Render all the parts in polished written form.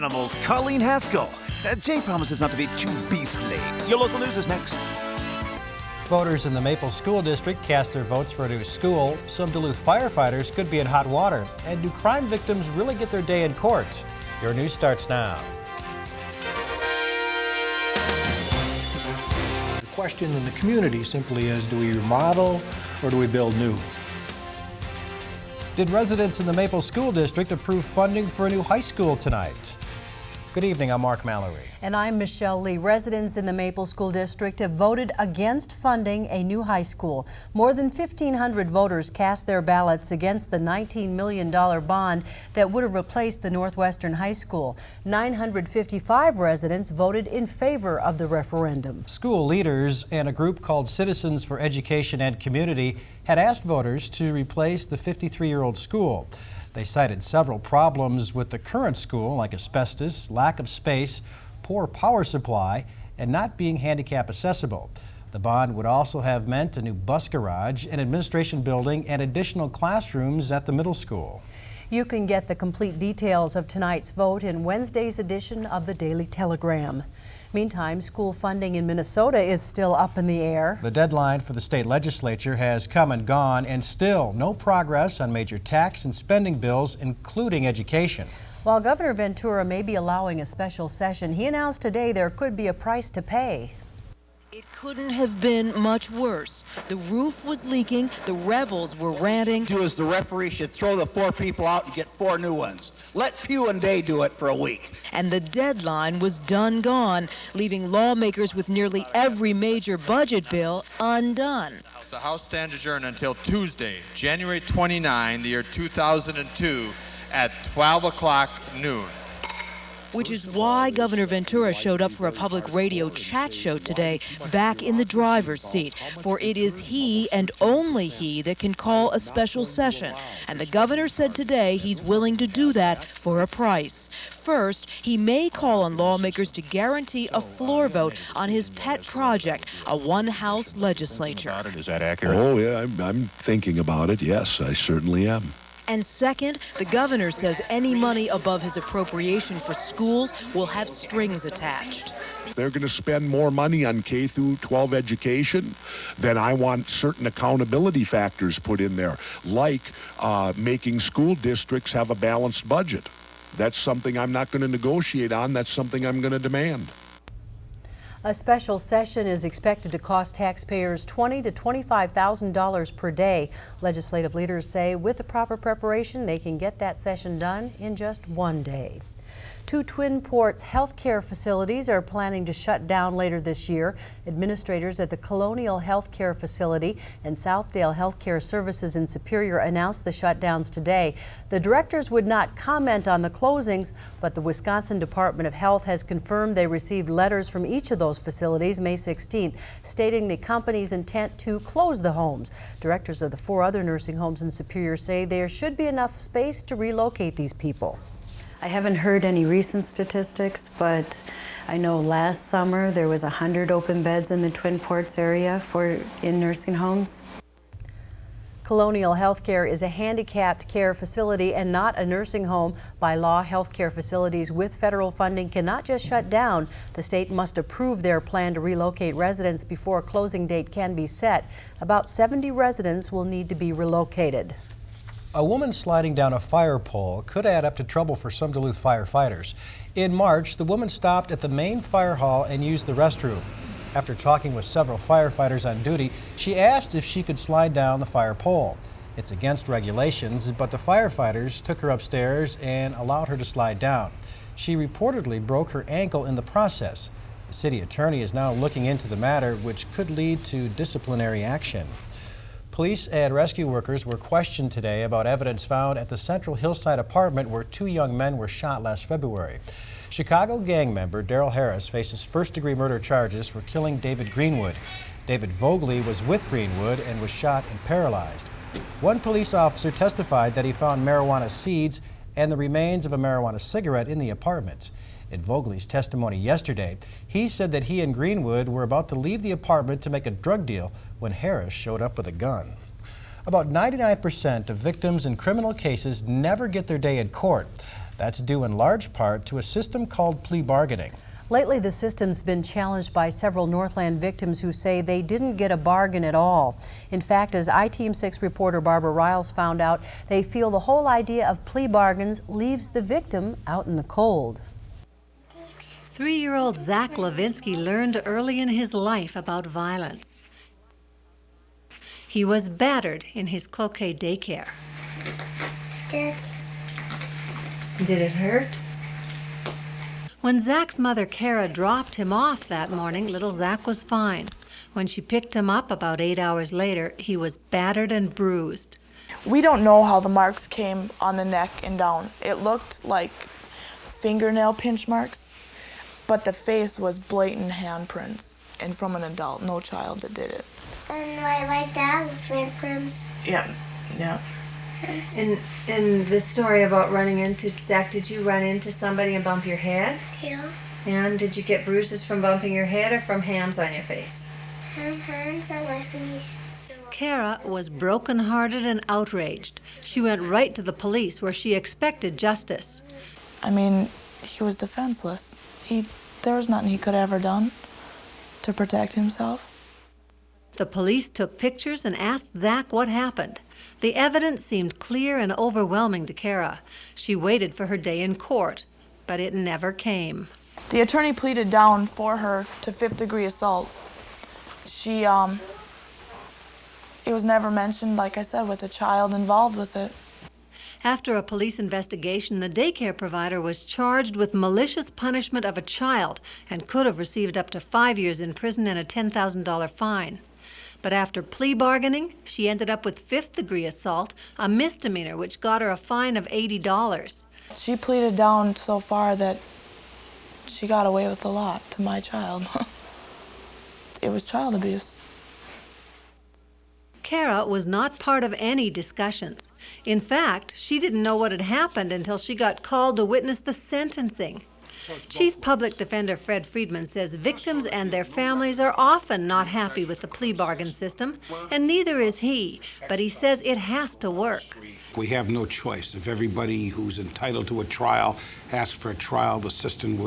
animals, Colleen Haskell. Jay promises not to be too beastly. Your local news is next. Voters in the Maple School District cast their votes for a new school. Some Duluth firefighters could be in hot water. And do crime victims really get their day in court? Your news starts now. The question in the community simply is, do we remodel or do we build new? Did residents in the Maple School District approve funding for a new high school tonight? Good evening, I'm Mark Mallory. And I'm Michelle Lee. Residents in the Maple School District have voted against funding a new high school. More than 1,500 voters cast their ballots against the $19 million bond that would have replaced the Northwestern High School. 955 residents voted in favor of the referendum. School leaders and a group called Citizens for Education and Community had asked voters to replace the 53-year-old school. They cited several problems with the current school, like asbestos, lack of space, poor power supply, and not being handicap accessible. The bond would also have meant a new bus garage, an administration building, and additional classrooms at the middle school. You can get the complete details of tonight's vote in Wednesday's edition of the Daily Telegram. Meantime, school funding in Minnesota is still up in the air. The deadline for the state legislature has come and gone, and still no progress on major tax and spending bills, including education. While Governor Ventura may be allowing a special session, he announced today there could be a price to pay. It couldn't have been much worse. The roof was leaking, the rebels were ranting. Do as the referee should throw the 4 people out and get 4 new ones. Let Pew and Day do it for a week. And the deadline was done gone, leaving lawmakers with nearly every major budget bill undone. The House stands adjourned until Tuesday, January 29, the year 2002, at 12 o'clock noon. Which is why Governor Ventura showed up for a public radio chat show today, back in the driver's seat. For it is he and only he that can call a special session. And the governor said today he's willing to do that for a price. First, he may call on lawmakers to guarantee a floor vote on his pet project, a one-house legislature. Is that accurate? Oh, yeah, I'm thinking about it. Yes, I certainly am. And second, the governor says any money above his appropriation for schools will have strings attached. If they're going to spend more money on K through 12 education, then I want certain accountability factors put in there, like making school districts have a balanced budget. That's something I'm not going to negotiate on. That's something I'm going to demand. A special session is expected to cost taxpayers $20,000 to $25,000 per day. Legislative leaders say with the proper preparation, they can get that session done in just 1 day. 2 Twin Ports healthcare facilities are planning to shut down later this year. Administrators at the Colonial Healthcare Facility and Southdale Healthcare Services in Superior announced the shutdowns today. The directors would not comment on the closings, but the Wisconsin Department of Health has confirmed they received letters from each of those facilities May 16th, stating the company's intent to close the homes. Directors of the 4 other nursing homes in Superior say there should be enough space to relocate these people. I haven't heard any recent statistics, but I know last summer there was 100 open beds in the Twin Ports area in nursing homes. Colonial Healthcare is a handicapped care facility and not a nursing home. By law, healthcare facilities with federal funding cannot just shut down. The state must approve their plan to relocate residents before a closing date can be set. About 70 residents will need to be relocated. A woman sliding down a fire pole could add up to trouble for some Duluth firefighters. In March, the woman stopped at the main fire hall and used the restroom. After talking with several firefighters on duty, she asked if she could slide down the fire pole. It's against regulations, but the firefighters took her upstairs and allowed her to slide down. She reportedly broke her ankle in the process. The city attorney is now looking into the matter, which could lead to disciplinary action. Police and rescue workers were questioned today about evidence found at the Central Hillside apartment where 2 young men were shot last February. Chicago gang member Darrell Harris faces first-degree murder charges for killing David Greenwood. David Vogley was with Greenwood and was shot and paralyzed. One police officer testified that he found marijuana seeds and the remains of a marijuana cigarette in the apartment. In Vogley's testimony yesterday, he said that he and Greenwood were about to leave the apartment to make a drug deal when Harris showed up with a gun. About 99% of victims in criminal cases never get their day in court. That's due in large part to a system called plea bargaining. Lately, the system's been challenged by several Northland victims who say they didn't get a bargain at all. In fact, as iTeam 6 reporter Barbara Riles found out, they feel the whole idea of plea bargains leaves the victim out in the cold. 3-year-old Zach Levinsky learned early in his life about violence. He was battered in his Cloquet daycare. Did it hurt? When Zach's mother, Kara, dropped him off that morning, little Zach was fine. When she picked him up about 8 hours later, he was battered and bruised. We don't know how the marks came on the neck and down. It looked like fingernail pinch marks, but the face was blatant handprints, and from an adult, no child that did it. And like that with fingerprints? Yeah. In the story about running into, Zach, did you run into somebody and bump your head? Yeah. And did you get bruises from bumping your head or from hands on your face? Hands on my face. Kara was brokenhearted and outraged. She went right to the police where she expected justice. I mean, he was defenseless. There was nothing he could have ever done to protect himself. The police took pictures and asked Zach what happened. The evidence seemed clear and overwhelming to Kara. She waited for her day in court, but it never came. The attorney pleaded down for her to 5th-degree assault. It was never mentioned, like I said, with a child involved with it. After a police investigation, the daycare provider was charged with malicious punishment of a child and could have received up to 5 years in prison and a $10,000 fine. But after plea bargaining, she ended up with 5th-degree assault, a misdemeanor which got her a fine of $80. She pleaded down so far that she got away with a lot to my child. It was child abuse. Kara was not part of any discussions. In fact, she didn't know what had happened until she got called to witness the sentencing. Chief Public Defender Fred Friedman says victims and their families are often not happy with the plea bargain system, and neither is he, but he says it has to work. We have no choice. If everybody who's entitled to a trial asked for a trial, the system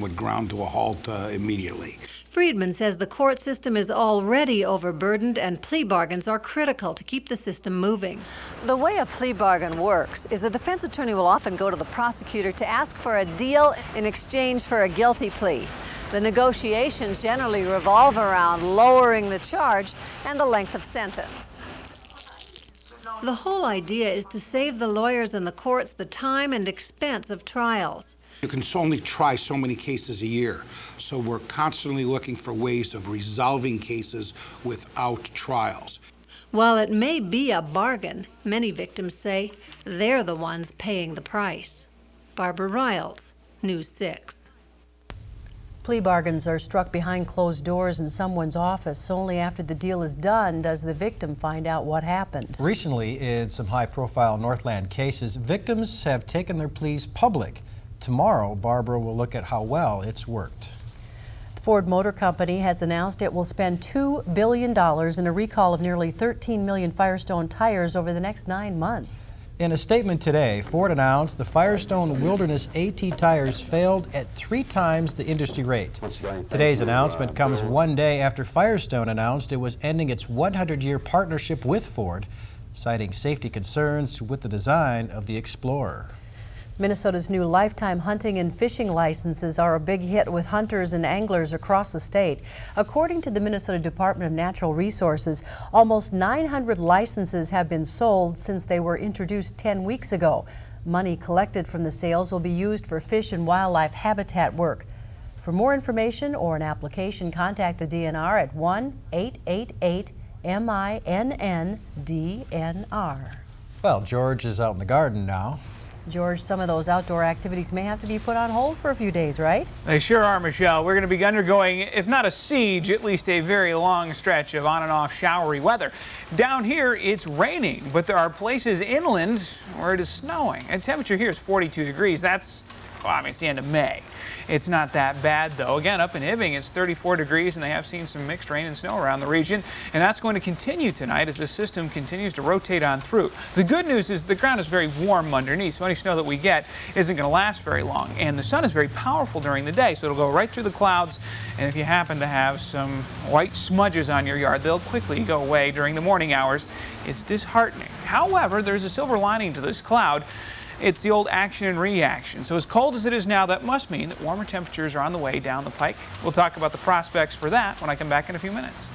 would ground to a halt immediately. Friedman says the court system is already overburdened and plea bargains are critical to keep the system moving. The way a plea bargain works is a defense attorney will often go to the prosecutor to ask for a deal in exchange for a guilty plea. The negotiations generally revolve around lowering the charge and the length of sentence. The whole idea is to save the lawyers and the courts the time and expense of trials. You can only try so many cases a year, so we're constantly looking for ways of resolving cases without trials. While it may be a bargain, many victims say they're the ones paying the price. Barbara Riles, News 6. Plea bargains are struck behind closed doors in someone's office. Only after the deal is done does the victim find out what happened. Recently, in some high-profile Northland cases, victims have taken their pleas public. Tomorrow, Barbara will look at how well it's worked. The Ford Motor Company has announced it will spend $2 billion in a recall of nearly 13 million Firestone tires over the next 9 months. In a statement today, Ford announced the Firestone Wilderness AT tires failed at 3 times the industry rate. Today's announcement comes one day after Firestone announced it was ending its 100-year partnership with Ford, citing safety concerns with the design of the Explorer. Minnesota's new lifetime hunting and fishing licenses are a big hit with hunters and anglers across the state. According to the Minnesota Department of Natural Resources, almost 900 licenses have been sold since they were introduced 10 weeks ago. Money collected from the sales will be used for fish and wildlife habitat work. For more information or an application, contact the DNR at 1-888-MINN-DNR. Well, George is out in the garden now. George, some of those outdoor activities may have to be put on hold for a few days, right? They sure are, Michelle. We're going to be undergoing, if not a siege, at least a very long stretch of on and off showery weather. Down here, it's raining, but there are places inland where it is snowing. And temperature here is 42 degrees. That's Well, I mean, it's the end of May. It's not that bad, though. Again, up in Hibbing, it's 34 degrees, and they have seen some mixed rain and snow around the region. And that's going to continue tonight as the system continues to rotate on through. The good news is the ground is very warm underneath, so any snow that we get isn't going to last very long. And the sun is very powerful during the day, so it'll go right through the clouds. And if you happen to have some white smudges on your yard, they'll quickly go away during the morning hours. It's disheartening. However, there's a silver lining to this cloud. It's the old action and reaction. So as cold as it is now, that must mean that warmer temperatures are on the way down the pike. We'll talk about the prospects for that when I come back in a few minutes.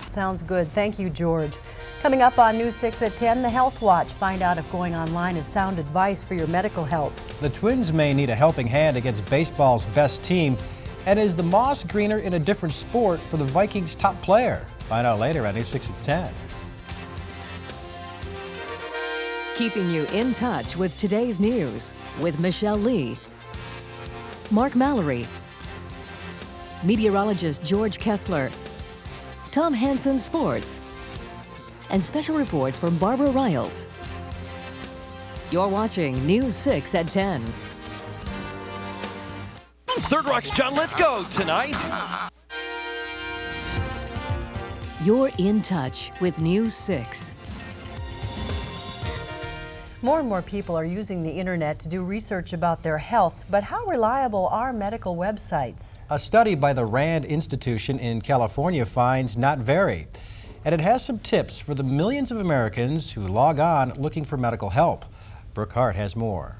Sounds good. Thank you, George. Coming up on News 6 at 10, the Health Watch. Find out if going online is sound advice for your medical health. The Twins may need a helping hand against baseball's best team. And is the moss greener in a different sport for the Vikings' top player? Find out later on News 6 at 10. Keeping you in touch with today's news with Michelle Lee, Mark Mallory, meteorologist George Kessler, Tom Hansen Sports, and special reports from Barbara Riles. You're watching News 6 at 10. Third Rock's John Lithgow tonight. You're in touch with News 6. More and more people are using the internet to do research about their health, but how reliable are medical websites? A study by the Rand Institution in California finds not very. And it has some tips for the millions of Americans who log on looking for medical help. Brooke Hart has more.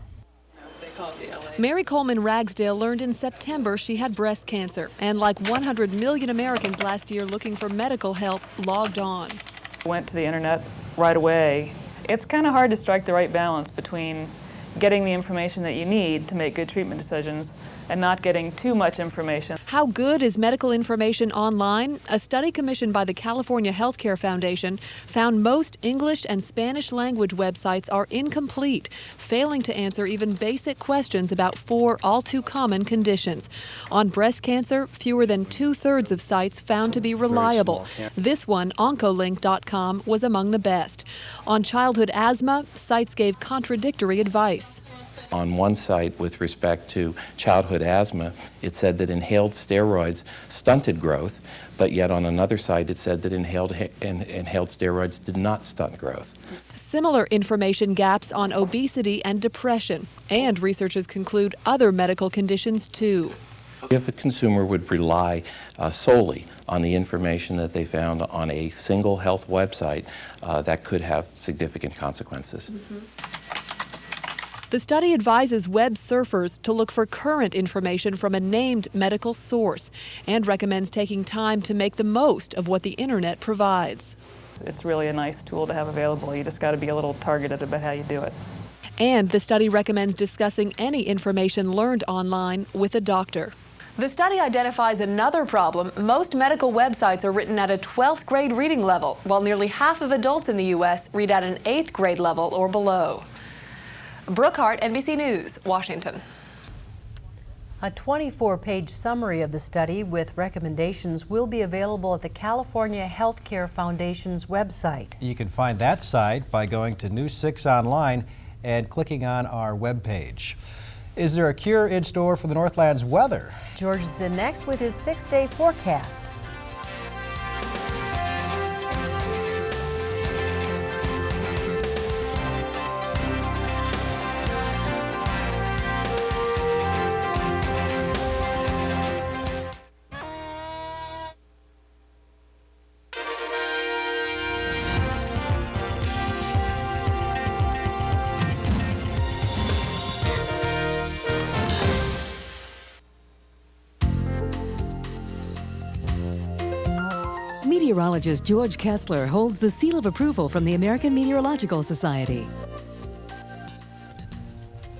Mary Coleman Ragsdale learned in September she had breast cancer, and like 100 million Americans last year looking for medical help, logged on. Went to the internet right away. It's kind of hard to strike the right balance between getting the information that you need to make good treatment decisions and not getting too much information. How good is medical information online? A study commissioned by the California Healthcare Foundation found most English and Spanish language websites are incomplete, failing to answer even basic questions about 4 all too common conditions. On breast cancer, fewer than 2/3 of sites found to be reliable. This one, Oncolink.com, was among the best. On childhood asthma, sites gave contradictory advice. On one site, with respect to childhood asthma, it said that inhaled steroids stunted growth, but yet on another site it said that inhaled steroids did not stunt growth. Similar information gaps on obesity and depression, and researchers conclude other medical conditions too. If a consumer would rely solely on the information that they found on a single health website, that could have significant consequences. The study advises web surfers to look for current information from a named medical source and recommends taking time to make the most of what the internet provides. It's really a nice tool to have available. You just got to be a little targeted about how you do it. And the study recommends discussing any information learned online with a doctor. The study identifies another problem. Most medical websites are written at a 12th grade reading level, while nearly half of adults in the U.S. read at an 8th grade level or below. Brooke Hart, NBC News, Washington. A 24-page summary of the study with recommendations will be available at the California Healthcare Foundation's website. You can find that site by going to News 6 online and clicking on our webpage. Is there a cure in store for the Northland's weather? George is in next with his 6-day forecast. Meteorologist George Kessler holds the seal of approval from the American Meteorological Society.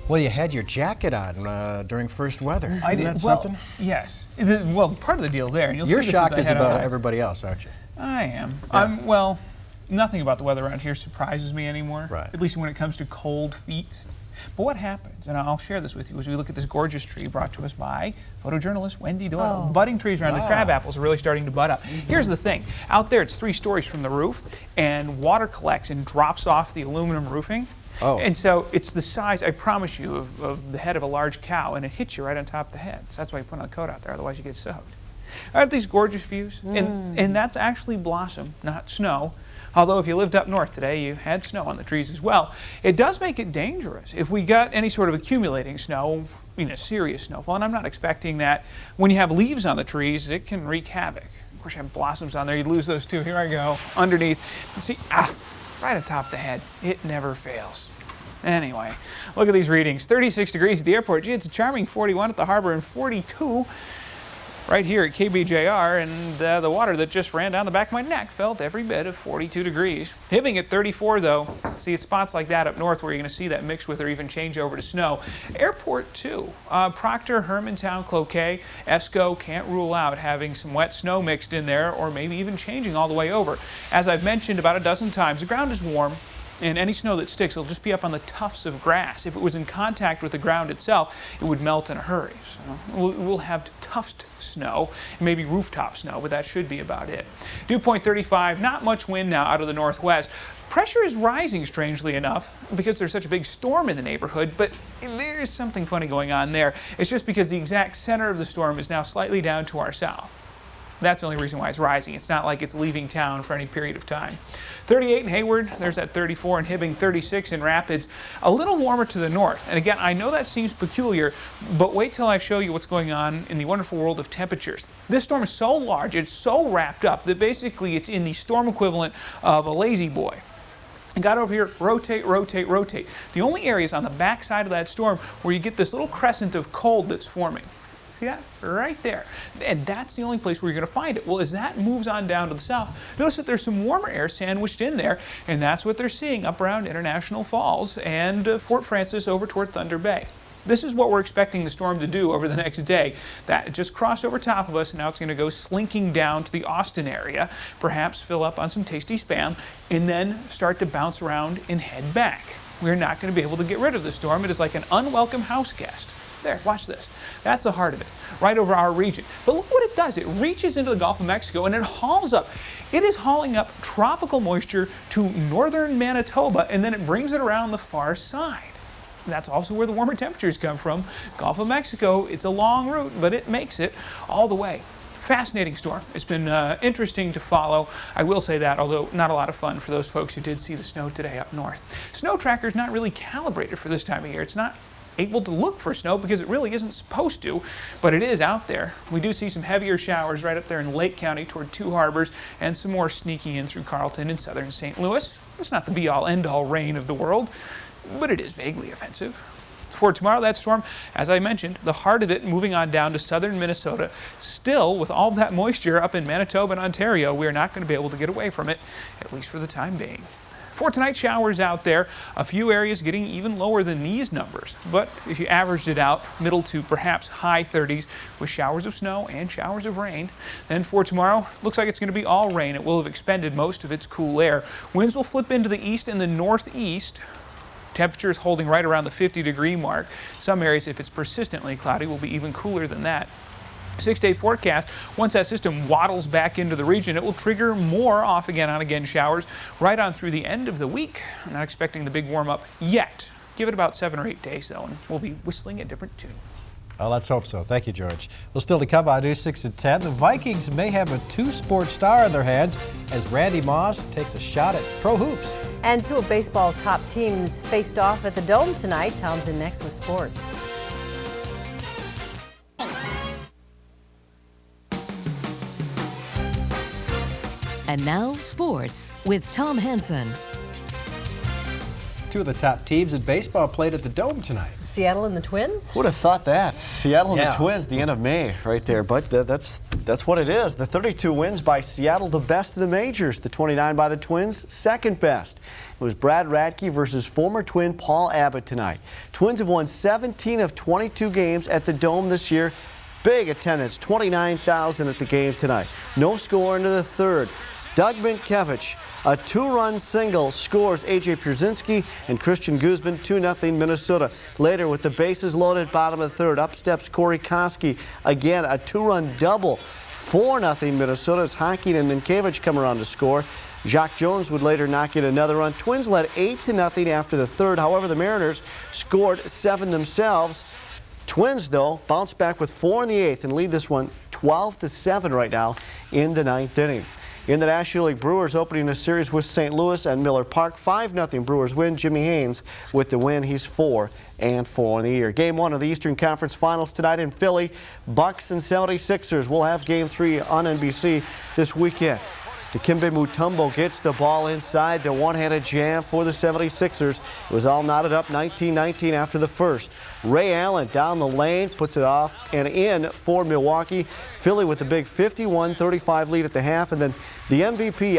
Well, you had your jacket on during first weather. I Isn't did. that something? Yes. Well, part of the deal there. And You're shocked as about everybody else, aren't you? I am. Yeah. Well, nothing about the weather around here surprises me anymore. Right. At least when it comes to cold feet. But what happens, and I'll share this with you, as we look at this gorgeous tree brought to us by photojournalist Wendy Doyle. Budding trees around the crab apples are really starting to bud up. Here's the thing. Out there, it's 3 stories from the roof, and water collects and drops off the aluminum roofing. Oh. And so it's the size, I promise you, of the head of a large cow, and it hits you right on top of the head. So that's why you put on a coat out there, otherwise you get soaked. I have these gorgeous views, and that's actually blossom, not snow. Although if you lived up north today, you had snow on the trees as well. It does make it dangerous. If we got any sort of accumulating snow, serious snowfall, and I'm not expecting that, when you have leaves on the trees, it can wreak havoc. Of course, you have blossoms on there, you'd lose those too. Here I go, underneath. You see, right on top of the head. It never fails. Anyway, look at these readings. 36 degrees at the airport. Gee, it's a charming 41 at the harbor and 42 right here at KBJR, and the water that just ran down the back of my neck felt every bit of 42 degrees. Hibbing at 34 though. See, spots like that up north where you're going to see that mix with or even change over to snow. Airport too. Proctor, Hermantown, Cloquet, Esco can't rule out having some wet snow mixed in there or maybe even changing all the way over. As I've mentioned about a dozen times, the ground is warm. And any snow that sticks will just be up on the tufts of grass. If it was in contact with the ground itself, it would melt in a hurry. So we'll have tuft snow, maybe rooftop snow, but that should be about it. Dew point 35, not much wind now out of the northwest. Pressure is rising, strangely enough, because there's such a big storm in the neighborhood, but there's something funny going on there. It's just because the exact center of the storm is now slightly down to our south. That's the only reason why it's rising. It's not like it's leaving town for any period of time. 38 in Hayward, there's that 34 in Hibbing, 36 in Rapids. A little warmer to the north. And again, I know that seems peculiar, but wait till I show you what's going on in the wonderful world of temperatures. This storm is so large, it's so wrapped up that basically it's in the storm equivalent of a lazy boy. And got over here, rotate, rotate, rotate. The only area is on the back side of that storm where you get this little crescent of cold that's forming. See that? Right there. And that's the only place where you're going to find it. Well, as that moves on down to the south, notice that there's some warmer air sandwiched in there, and that's what they're seeing up around International Falls and Fort Francis over toward Thunder Bay. This is what we're expecting the storm to do over the next day. That just crossed over top of us, and now it's going to go slinking down to the Austin area, perhaps fill up on some tasty Spam, and then start to bounce around and head back. We're not going to be able to get rid of the storm. It is like an unwelcome house guest. There, watch this. That's the heart of it, right over our region. But look what it does. It reaches into the Gulf of Mexico and it hauls up. It is hauling up tropical moisture to northern Manitoba, and then it brings it around the far side. That's also where the warmer temperatures come from. Gulf of Mexico, it's a long route, but it makes it all the way. Fascinating storm. It's been interesting to follow. I will say that, although not a lot of fun for those folks who did see the snow today up north. Snow tracker's not really calibrated for this time of year. It's not able to look for snow because it really isn't supposed to, but it is out there. We do see some heavier showers right up there in Lake County toward Two Harbors, and some more sneaking in through Carlton and southern St. Louis. It's not the be-all, end-all rain of the world, but it is vaguely offensive. For tomorrow, that storm, as I mentioned, the heart of it moving on down to southern Minnesota. Still, with all that moisture up in Manitoba and Ontario, we are not going to be able to get away from it, at least for the time being. For tonight, showers out there, a few areas getting even lower than these numbers. But if you averaged it out, middle to perhaps high 30s with showers of snow and showers of rain. Then for tomorrow, looks like it's going to be all rain. It will have expended most of its cool air. Winds will flip into the east and the northeast. Temperatures holding right around the 50-degree mark. Some areas, if it's persistently cloudy, will be even cooler than that. 6-day forecast, once that system waddles back into the region, it will trigger more off again on again showers right on through the end of the week. I'm not expecting the big warm up yet. Give it about 7 or 8 days though, and we'll be whistling a different tune. Well, let's hope so. Thank you, George. Well, still to come on News 6 at 10, the Vikings may have a two-sport star in their hands as Randy Moss takes a shot at pro hoops. And two of baseball's top teams faced off at the Dome tonight. Townsend next with sports. And now, sports with Tom Henson. Two of the top teams in baseball played at the Dome tonight. Seattle and the Twins? Would have thought that. Seattle and the Twins, the end of May right there. But that's what it is. The 32 wins by Seattle, the best of the majors. The 29 by the Twins, second best. It was Brad Radke versus former Twin Paul Abbott tonight. Twins have won 17 of 22 games at the Dome this year. Big attendance, 29,000 at the game tonight. No score into the third. Doug Minkiewicz A 2-run single scores A.J. Pierzynski and Christian Guzman, 2-0 Minnesota. Later, with the bases loaded, bottom of the third, up steps Corey Koski. Again, a 2-run double, 4-0 Minnesota as Hocking and Minkiewicz come around to score. Jacques Jones would later knock in another run. Twins led 8-0 after the third. However, the Mariners scored 7 themselves. Twins, though, bounced back with 4 in the 8th and lead this one 12-7 right now in the 9th inning. In the National League, Brewers opening a series with St. Louis at Miller Park. 5-0 Brewers win. Jimmy Haynes with the win. He's 4-4 in the year. Game 1 of the Eastern Conference Finals tonight in Philly. Bucks and 76ers will have Game 3 on NBC this weekend. Dikembe Mutombo gets the ball inside. The one-handed jam for the 76ers. It was all knotted up 19-19 after the first. Ray Allen down the lane, puts it off and in for Milwaukee. Philly with the big 51-35 lead at the half. And then the MVP,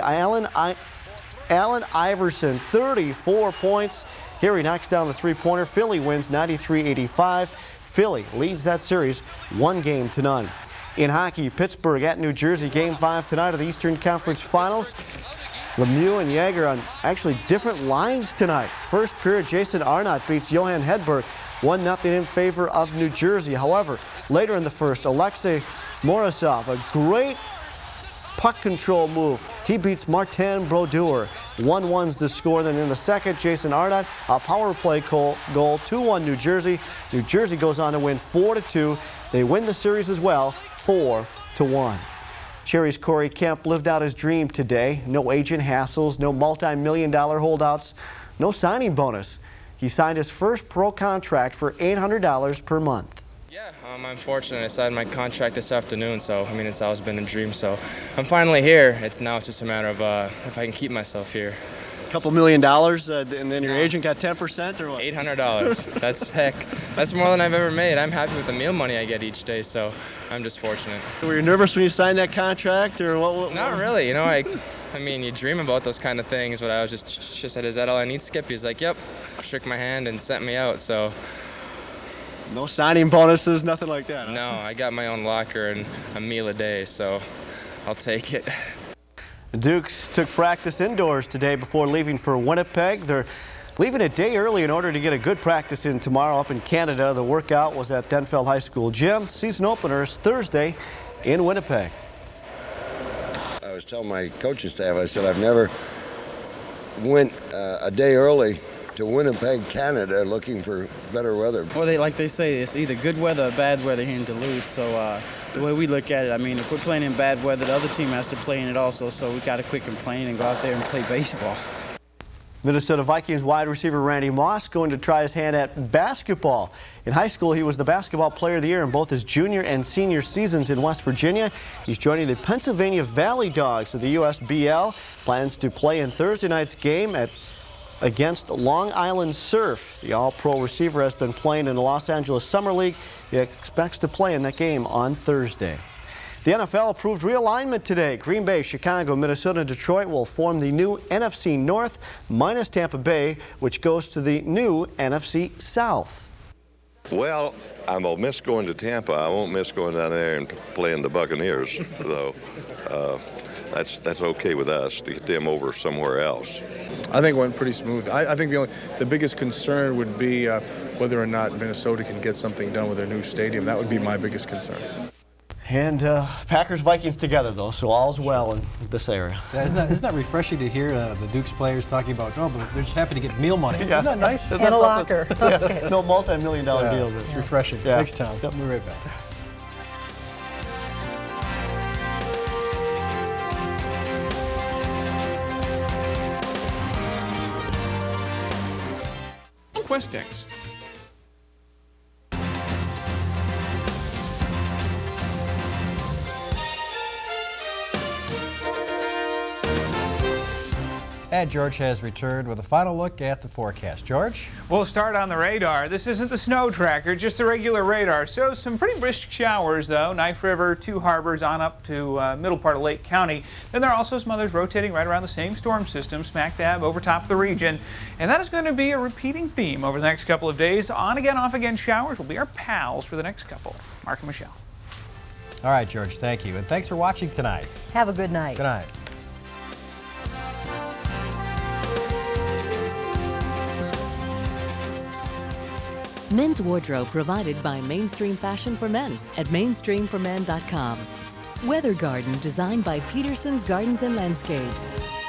Allen Iverson, 34 points. Here he knocks down the three-pointer. Philly wins 93-85. Philly leads that series 1-0. In hockey, Pittsburgh at New Jersey, Game 5 tonight of the Eastern Conference Finals. Lemieux and Yager on actually different lines tonight. First period, Jason Arnott beats Johan Hedberg 1-0 in favor of New Jersey. However, later in the first, Alexei Morozov, a great puck control move. He beats Martin Brodeur. 1-1's the score. Then in the second, Jason Arnott, a power play goal, 2-1 New Jersey. New Jersey goes on to win 4-2. They win the series as well, 4-1. Cherry's Corey Kemp lived out his dream today. No agent hassles, no multi-million-dollar holdouts, no signing bonus. He signed his first pro contract for $800 per month. Yeah, I'm fortunate. I signed my contract this afternoon, so I mean it's always been a dream. So I'm finally here. Now it's just a matter of if I can keep myself here. Couple $1 million, and then your agent got 10% or what? $800. That's more than I've ever made. I'm happy with the meal money I get each day, so I'm just fortunate. Were you nervous when you signed that contract, or what? Not really. You know, I mean, you dream about those kind of things, but I was just said, "Is that all I need, Skip?" He's like, "Yep." Shook my hand and sent me out. So. No signing bonuses, nothing like that. Huh? No, I got my own locker and a meal a day, so I'll take it. The Dukes took practice indoors today before leaving for Winnipeg. They're leaving a day early in order to get a good practice in tomorrow up in Canada. The workout was at Denfeld High School gym. Season opener is Thursday in Winnipeg. I was telling my coaching staff, I said, I've never went a day early to Winnipeg, Canada, looking for better weather. Well, like they say, it's either good weather or bad weather here in Duluth. So the way we look at it, I mean, if we're playing in bad weather, the other team has to play in it also. So we got to quit complaining and go out there and play baseball. Minnesota Vikings wide receiver Randy Moss going to try his hand at basketball. In high school, he was the basketball player of the year in both his junior and senior seasons in West Virginia. He's joining the Pennsylvania Valley Dogs of the USBL. Plans to play in Thursday night's game against Long Island Surf. The all-pro receiver has been playing in the Los Angeles Summer League. He expects to play in that game on Thursday. The NFL approved realignment today. Green Bay, Chicago, Minnesota, and Detroit will form the new NFC North minus Tampa Bay, which goes to the new NFC South. Well, I'll miss going to Tampa. I won't miss going down there and playing the Buccaneers, though. That's okay with us to get them over somewhere else. I think it went pretty smooth. I think the biggest concern would be whether or not Minnesota can get something done with their new stadium. That would be my biggest concern. And Packers-Vikings together, though, so all's well in this area. Yeah, isn't that refreshing to hear the Dukes players talking about, but they're just happy to get meal money. Yeah. Isn't that nice? And a locker. Yeah, no multi-million-dollar deals. It's refreshing. Yeah. Thanks, Tom. Yep. We'll be right back. Questix. And George has returned with a final look at the forecast. George? We'll start on the radar. This isn't the snow tracker, just the regular radar. So some pretty brisk showers, though. Knife River, two harbors on up to middle part of Lake County. Then there are also some others rotating right around the same storm system, smack dab over top of the region. And that is going to be a repeating theme over the next couple of days. On again, off again showers will be our pals for the next couple. Mark and Michelle. All right, George, thank you. And thanks for watching tonight. Have a good night. Good night. Men's wardrobe provided by Mainstream Fashion for Men at mainstreamformen.com. Weather Garden designed by Peterson's Gardens and Landscapes.